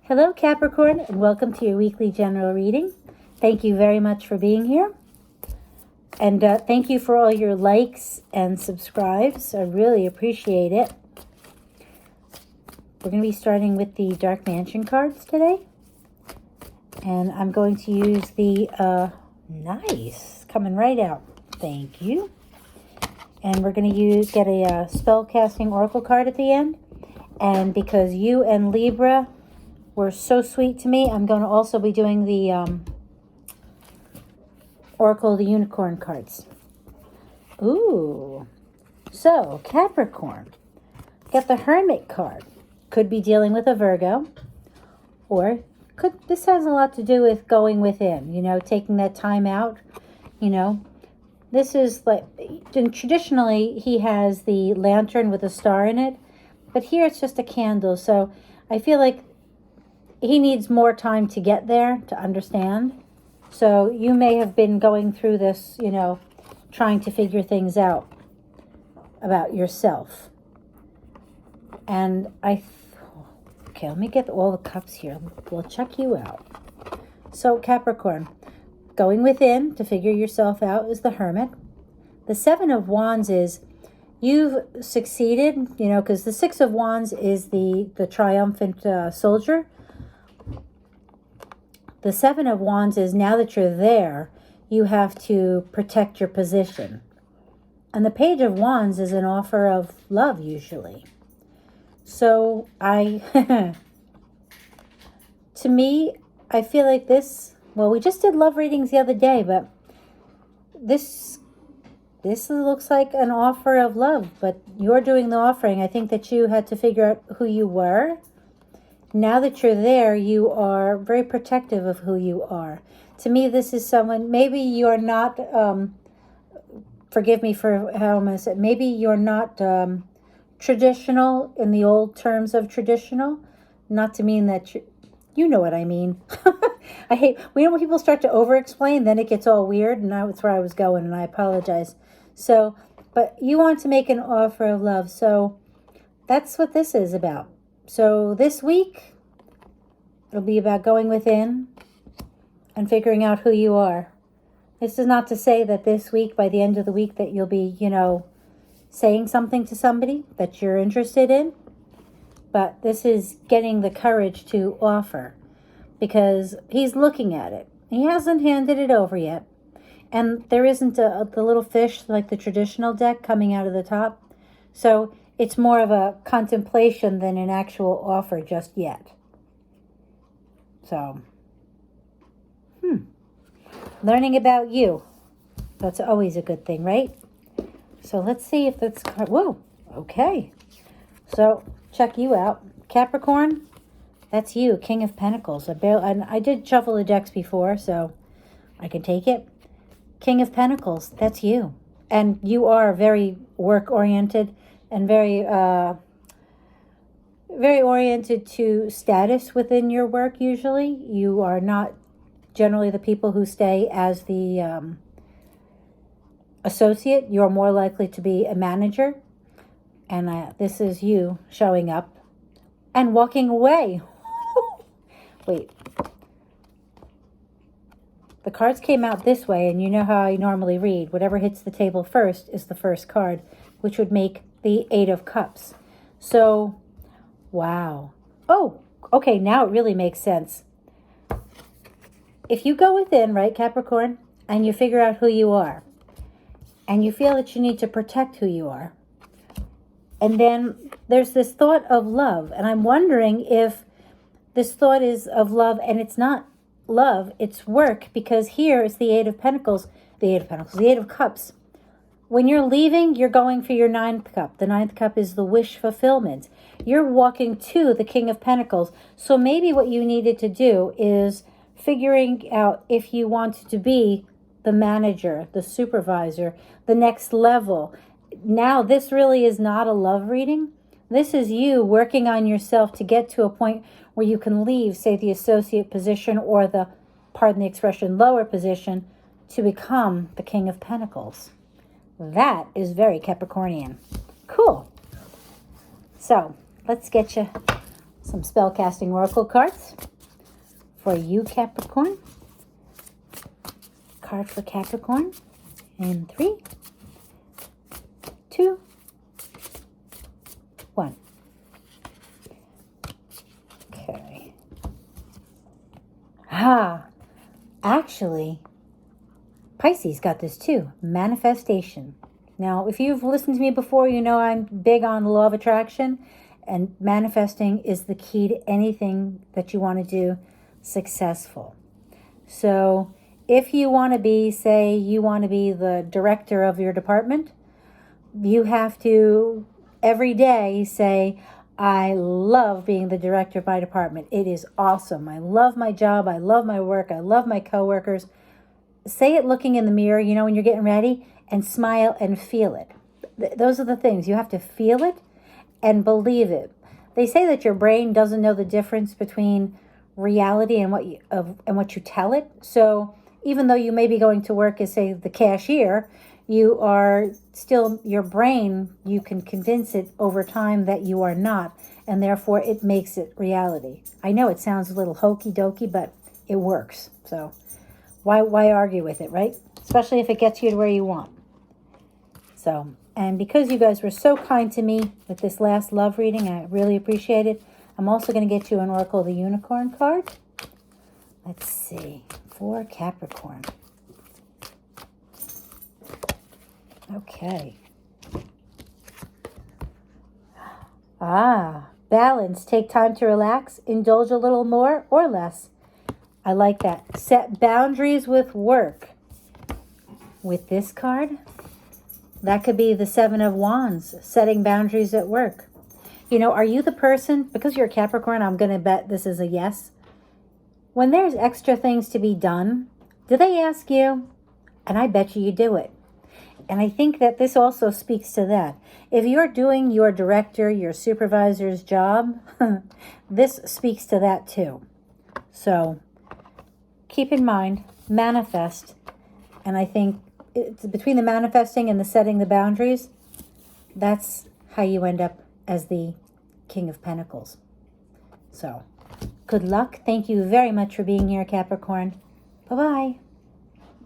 Hello, Capricorn, and welcome to your weekly general reading. Thank you very much for being here. And thank you for all your likes and subscribes. I really appreciate it. We're going to be starting with the Dark Mansion cards today. And I'm going to use the, nice, coming right out. Thank you. And we're going to get a Spellcasting Oracle card at the end. And because you and Libra were so sweet to me, I'm going to also be doing the Oracle of the Unicorn cards. Ooh. So, Capricorn. Got the Hermit card. Could be dealing with a Virgo. Or this has a lot to do with going within, taking that time out, This is like, traditionally he has the lantern with a star in it, but here it's just a candle. So I feel like he needs more time to get there, to understand. So you may have been going through this, trying to figure things out about yourself. And okay, let me get all the cups here. We'll check you out. So Capricorn, going within to figure yourself out is the Hermit. The Seven of Wands is you've succeeded, because the Six of Wands is the triumphant soldier. The Seven of Wands is now that you're there, you have to protect your position. And the Page of Wands is an offer of love, usually. So to me, I feel like this, well, we just did love readings the other day, but this looks like an offer of love, but you're doing the offering. I think that you had to figure out who you were. Now that you're there, you are very protective of who you are. To me, this is someone, maybe you're not, forgive me for how I'm going to say it, maybe you're not traditional in the old terms of traditional. Not to mean that you know what I mean. I hate, when people start to over-explain, then it gets all weird, and that's where I was going, and I apologize. So, but you want to make an offer of love, so that's what this is about. So this week, it'll be about going within and figuring out who you are. This is not to say that this week, by the end of the week, that you'll be, saying something to somebody that you're interested in. But this is getting the courage to offer because he's looking at it. He hasn't handed it over yet. And there isn't the little fish like the traditional deck coming out of the top. So it's more of a contemplation than an actual offer just yet. So, learning about you. That's always a good thing, right? So let's see if that's, whoa, okay. So check you out. Capricorn, that's you, King of Pentacles. I did shuffle the decks before, so I can take it. King of Pentacles, that's you. And you are very work-oriented and very oriented to status within your work usually. You are not generally the people who stay as the associate. You're more likely to be a manager. And this is you showing up and walking away. Wait. The cards came out this way, and you know how I normally read. Whatever hits the table first is the first card, which would make the Eight of Cups. So, wow. Oh, okay, now it really makes sense. If you go within, right, Capricorn, and you figure out who you are, and you feel that you need to protect who you are, and then there's this thought of love, and I'm wondering if this thought is of love, and it's not love, it's work, because here is the Eight of Cups. When you're leaving, you're going for your ninth cup. The ninth cup is the wish fulfillment. You're walking to the King of Pentacles. So maybe what you needed to do is figuring out if you wanted to be the manager, the supervisor, the next level. Now, this really is not a love reading. This is you working on yourself to get to a point where you can leave, say, the associate position or the, pardon the expression, lower position to become the King of Pentacles. That is very Capricornian. Cool. So let's get you some spellcasting oracle cards for you, Capricorn. Card for Capricorn in 3, 2, 1. Okay. Actually, Pisces got this too. Manifestation. Now, if you've listened to me before, you know I'm big on the law of attraction, and manifesting is the key to anything that you want to do successful. So if you want to be, say, you want to be the director of your department, you have to every day say, I love being the director of my department. It is awesome. I love my job. I love my work. I love my coworkers. Say it looking in the mirror, you know, when you're getting ready, and smile and feel it. Those are the things. You have to feel it and believe it. They say that your brain doesn't know the difference between reality and what you tell it. So even though you may be going to work as, say, the cashier, you are still, your brain, you can convince it over time that you are not, and therefore it makes it reality. I know it sounds a little hokey dokey, but it works. So why argue with it, right? Especially if it gets you to where you want. So, and because you guys were so kind to me with this last love reading, I really appreciate it. I'm also going to get you an Oracle of the Unicorn card. Let's see, for Capricorn. Okay. Balance. Take time to relax. Indulge a little more or less. I like that. Set boundaries with work. With this card, that could be the 7 of Wands, setting boundaries at work. You know, are you the person, because you're a Capricorn, I'm going to bet this is a yes. When there's extra things to be done, do they ask you? And I bet you do it. And I think that this also speaks to that. If you're doing your director, your supervisor's job, this speaks to that too. So keep in mind, manifest. And I think it's between the manifesting and the setting the boundaries, that's how you end up as the King of Pentacles. So good luck. Thank you very much for being here, Capricorn. Bye-bye.